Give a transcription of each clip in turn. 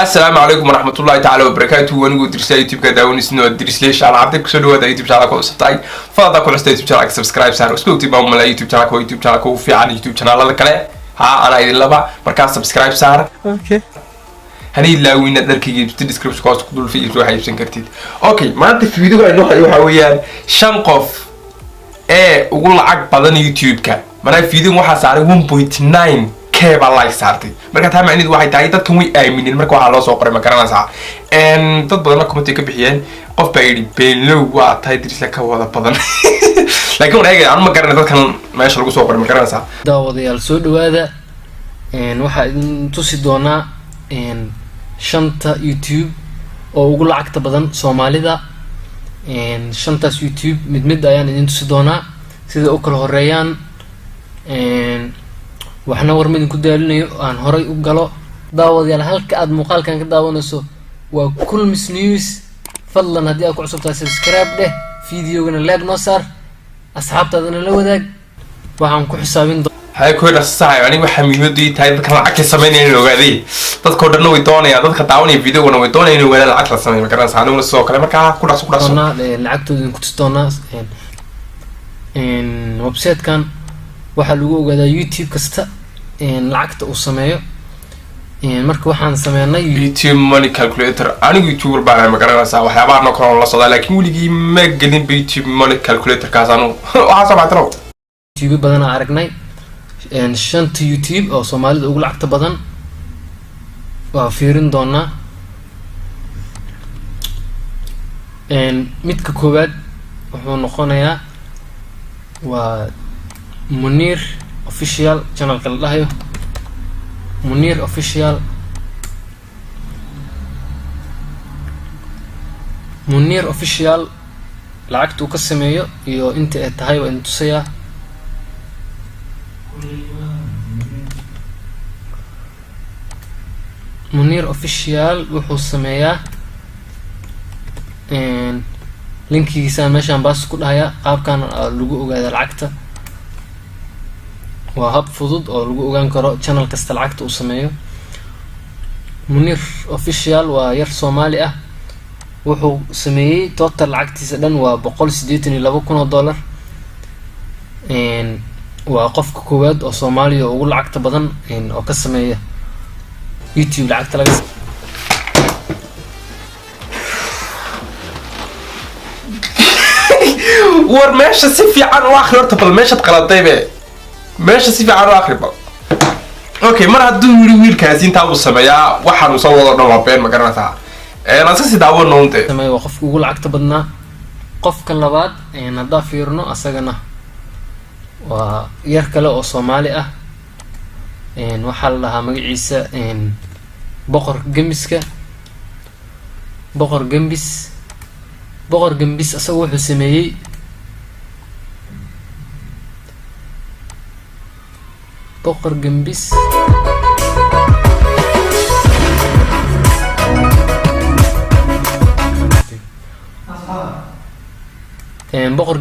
السلام عليكم ورحمة الله تعالى وبركاته. ونقول درس يوتيوب كذا ونسنو درس ليش على عبدك سلوا هذا يوتيوب شانل كوس تاي فهذا كل يوتيوب شانل سبسكرايب صار وسكوت تبغى من يوتيوب شانل كو يوتيوب شانل كو في عن يوتيوب شانل هذا كله ها أنا إذا لبا مركز سبسكرايب صار اوكي هني لا وين نقدر كي في الديسكريبشن كوست كل في الفيديو حيبسن كرتيد اوكي ما انت في فيديو انه حيوحويان شنقف وقول عق بدن يوتيوب كا ما فيديو waxa saaray 1.9 k ba like saartay marka taa macnaheedu waxay tahay dadku way aamineen marka waxa loo soo qoray ma garanaysaa dad badan comment ka bixiyeen qof baa yiri beenlow waa tahay dirisla ka wada badan laakiin wareega aan ma garanay dadkan meesha lagu soo qoray ma garanaysaa daawadayaal soo dhawaada waxa idin tusi doonaa shanta YouTube oo ugu lacagta badan Soomaalida shantaas YouTube mid ayaan idin tusi doonaa sida u kala horeeyaan waxna war mid ku daalinayo aan horay u galo daawadayaal halka aad muuqaalkan ka daawanayso waa Kulmis News fadlan haddii aad ku cusubtahay subscribe dheh videogana like noo saar asxaabtaadana la wadaag waxaan ku xisaabin hay ku rasaay ani waxa muhiimadii tahay dadka lacag sameeyeen ogaadii dadka dhan way doonayaan dadka daawanaya videogana way doonayaan inay wada lacag la sameeyo marka saanuna soo kale marka ku dhaso lacagtooda ku tustoonaa website kan waxa lagu ogaadaa YouTube kasta lacagta uu sameeyo marka waxaan sameeynay YouTube money calculator anigu YouTuber baa ma garanaysaa waxyaabaha aan kala la socdaa laakiin wligii ma gelin YouTube money calculator kaas anu waxa sameeyay YouTube badan aragnay shanta YouTube oo Soomaalida ugu lacagta badan waa fiirin doonaa midka koowaad wuxuu noqonayaa waa Munir official channel kala dhahayo Munir official lacagta uu ka sameeyo iyo inta ay tahay waa intusaya Munir official wuxuu sameeyaa linkigiisa meeshaan baas ku dhahaya qaabkan lagu ogaado lacagta waa hab fudud oo lagu ogaan karo channel kasta lacagta uu sameeyo Munir official waa yar Soomaali ah wuxuu sameeyay total lacagtiisa dhan waa $182,000 waa qofka koowaad oo Soomaali oo ugu lacagta badan oo ka sameeya YouTube lacagta laga war meesha si fiican u akhri horta bal meesha qalatay be meesha si fiican u akhri bal okay mar hadduu wiilkaasi inta uu sameeyaa waxaan uu soo wado dhan waa been ma garanaysaa asasi daawan noonte sameeyo waa qofka ugu lacagta badnaa qofka labaad hadda fiirno asagana waa yar kale oo Soomaali ah waxa la dhahaa magaciisa boqor gambis asagoo wuxuu sameeyay boqor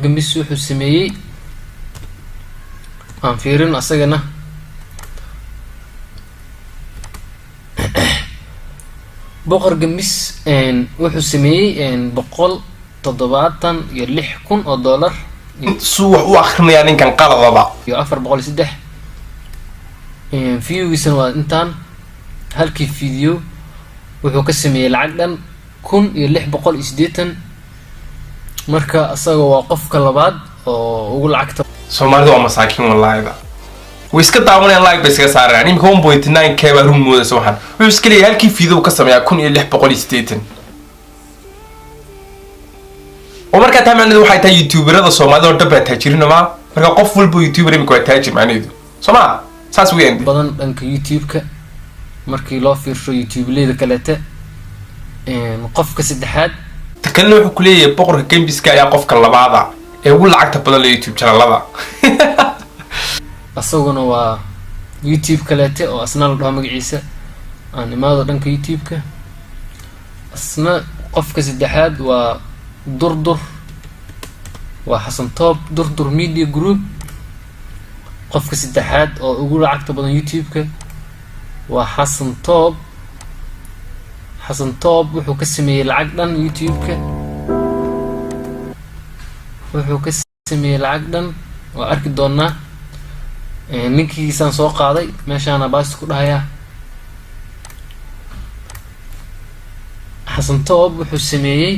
gambis wuxuu sameeyay aan fiirin asagana boqor gambis wuxuu sameeyay $176,000 suu wax u akhrinaya ninkan qaladaba iyo 403 viewgiisana waa intaan halkii video wuxuu ka sameeyay lacag dhan 1,680 marka asaga waa qofka labaad oo ugu lacagta Soomaalida waa masaakiin wallahi way iska daawanayaan like bay iska saarayaan imika 1.9 k baa rumooda waxaan wuxuu iska leeyahay halkii video ka sameeyaa 1,680 oo marka taa macnaheedu waxay tahay YouTuberada Soomaalida oo dhabba taajirina marka qof walba YouTuber imika waa taajir macnaheedu Soomaa saas weeyaan badan dhanka YouTube-ka markii loo fiirsho YouTube-leeda kaleete qofka saddexaad takalna wuxuu ku leeyahay boqorka gambiska ayaa qofka labaada ee ugu lacagta badan la YouTube channelada asaguna waa YouTube kaleete oo asna la dhaho magaciisa aan imaado dhanka YouTube-ka asna qofka saddexaad waa durdur وحسن توب دردر ميديا جروب قفك سدحات أو أقول عكت بدن يوتيوب وحسن توب xasan toob wuxuu ka sameeyey lacag dhan youtube-ka wuxuu ka sameeyey lacag dhan waa arki doonaa ninkiisaan soo qaaday meeshaana baasti ku dhahayaa xasan toob wuxuu sameeyey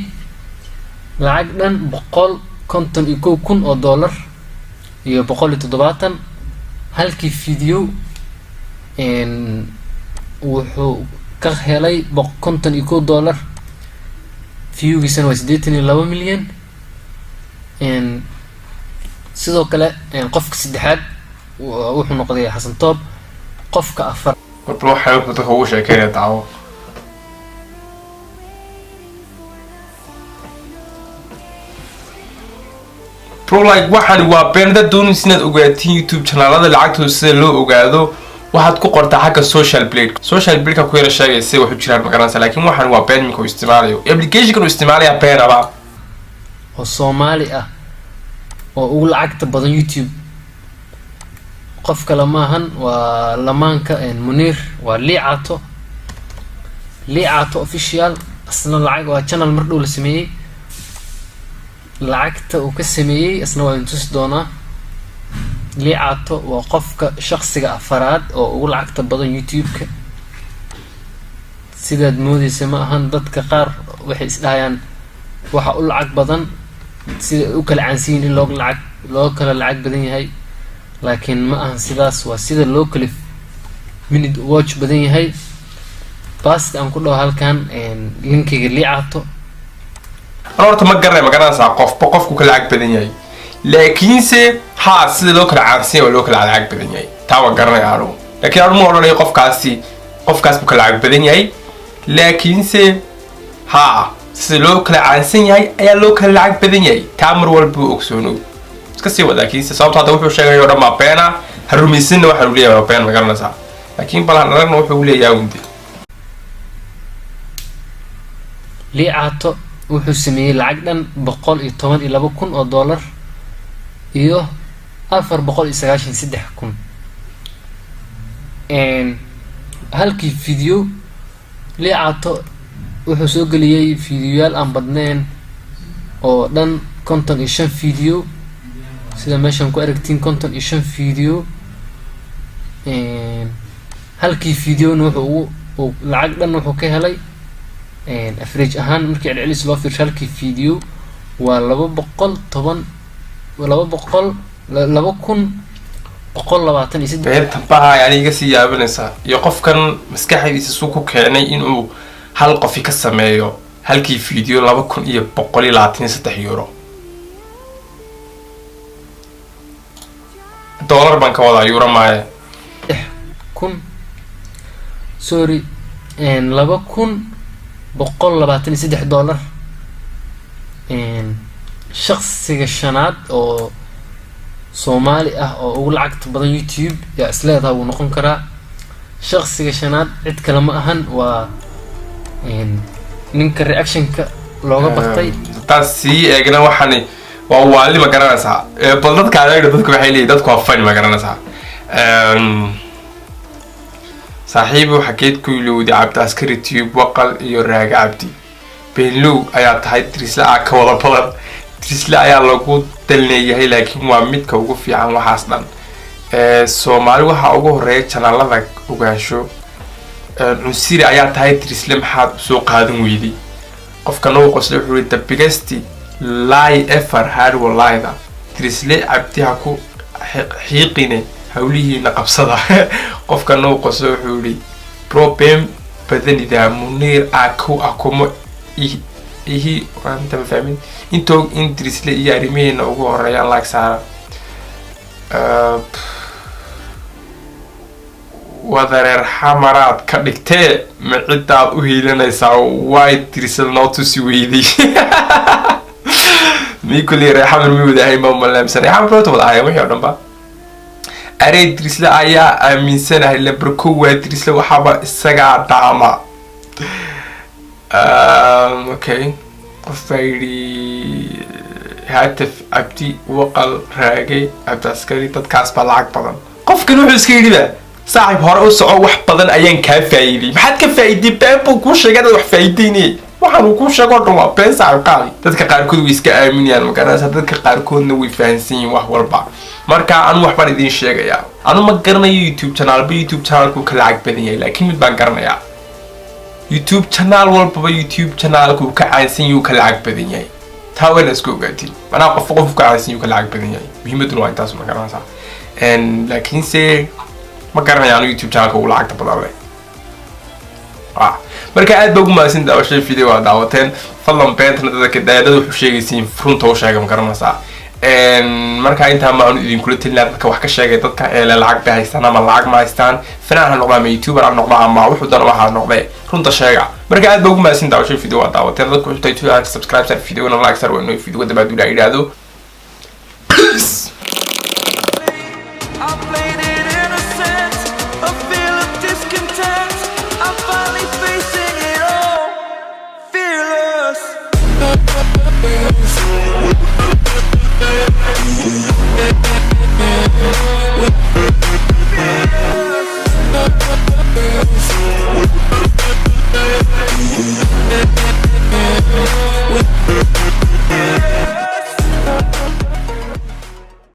lacag dhan $151,000 iyo 170 halkii video wuxuu ka helay $51 viewgiisana waa 82 milyan sidoo kale qofka saddexaad wuxuu noqday xasan toob qofka afar marba waxay dadka ugu sheekeynaya daawo bro like waxaan waa beenda doonaysa inaad ogaatiin youtube channelada lacagtooda sida loo ogaado waxaad ku qortaa xagga social blade ku yara sheegaysa wuxuu jiraan magaranaysa laakiin waxaan waa been minka uu isticmaalayo application-kan uu isticmaalaya been aba oo Soomaali ah oo ugu lacagta badan youtube qof kale maahan waa lamaanka Munir waa liicato official asna lacag waa channel mar dhow la sameeyay lacagta uu ka sameeyay asna waa intus doona liicato waa qofka shakhsiga afaraad oo ugu lacagta badan youtube-ka sidaad moodaysa ma ahan dadka qaar waxay isdhahayaan waxa u lacag badan sida u kala caansiin in loo kala lacag badan yahay laakiin ma ahan sidaas waa sida loo kala minute watch badan yahay bast aan ku dhaw halkan linkiga liicato horta ma garanaysaa qofku kala lacag badan yahay laakiinse sida loo kala caansiin oo loo kala lacag badan yahay taa waa garanaya anigu laakiin anigu ma odhanayo qofkaas buu kala lacag badan yahay laakiinse sida loo kala caansan yahay ayaa loo kala lacag badan yahay taa mar walba ogsoonow iska sii wada laakiinse sababta hadda wuxuu sheegayo dhan baa beena ha rumaysanna waxa uu leeyahay waa been ma garanaysaa laakiin balan aragna wuxuu leeyahay unde liicato wuxuu sameeyey lacag dhan $112,000 iyo 493,000 halkii video liicato wuxuu soo geliyay fiidiyoyaal aan badnayn oo dhan 55 video sida meeshan ku aragtiin 55 video halkii videona wuxuu lacag dhan wuxuu ka helay average ahaan markii celcelis loo fiirsho halkii video waa 2,123 beerta baha yani iga sii yaabanaysaa iyo qofkan maskaxdiisa suu ku keenay inuu hal qofi ka sameeyo halkii video €2,123 dollar baan ka wadaa euro maaye sorry $2,123 shakhsiga shanaad oo Soomaali ah oo ugu lacagta badan youtube yaa isleedahay wuu noqon karaa shakhsiga shanaad cid kale ma ahan waa ninka reactionka looga bartay taas sii eegna waxani waa waali ma garanaysaa bal dadka adeegna dadku waxay leeyihiin dadku waa fani ma garanaysaa saaxiibu xageed ku ilowday cabdi askari tube waqal iyo raaga cabdi beenlow ayaa tahay Trisla ka wada badan Trisla ayaa lagu dalneeyahay laakiin waa midka ugu fiican waxaas dhan Soomaali waxa ugu horeeya channelada ogaansho cunsiri ayaa tahay Trisla maxaad soo qaadan weyday qofka noo qoslo wuxuu the biggest lie ever had wallahi Trisla cabdi ha ku xiiqine hawlihiina qabsada qofka noo qoslo wuxuu yiri problem badan ida Munir akumo ihi waan fahmin intoo in Trisla iyo arimeena ugu horeeyaan laag saara wadareer xamaraad ka dhigtee ma cidaad u hiilanaysaa way Trisla noo tusi weyday miikuli reexamar mi wadahay ma malaamsan reexamar proto wadahay wixii oo dhanba arey Trisla ayaa aaminsanahay labarko waa Trisla waxaba isaga daama okay qofayri haataf abdi waqal raagay abdi askari dadkaas baa lacag badan qofkan wuxuu iska yidhi saaxiib hore u soco wax badan ayaan kaa faa'iiday maxaad ka faa'iiday been buu kuu sheegay dad wax faa'iidaynayay waxaan uu kuu sheego dhan waa been saaxiib qaali dadka qaarkood way iska aaminayaan magaranaysa dadka qaarkoodna way fahansan yihiin wax walba marka anu waxbaan idiin sheegayaa anu ma garanayo YouTube channelku ka lacag badan yahay laakiin mid baan garanayaa YouTube channel walbaba YouTube channelku ka caansan yahay ka lacag badan yahay taa wayna isku ogaatiin manaa qof ka caansan yahay ka lacag badan yahay muhiimaduna waa intaas ma garanaysaa laakiin se ma garanayaan YouTube channelka uu lacagta badan leh marka aad baa ugu mahadsan daawashada video waa daawateen fadlan beentana dadka daayadada wuxuu sheegaysiin runta u sheegay ma garanaysaa marka intaa ma aanu idinkula talin dadka wax ka sheegay dadka ee lacag bay haystaan ama lacag ma haystaan fanaan ha noqdaa ama YouTuber ha noqdaa ama wuxuu doona waxa noqday runta sheega marka aad baa ugu mahadsan daawashada video waa daawateen dadku wuxuu tahay subscribe sar video na like sar waa inuu video daba dula yiraahdo We'll be right back.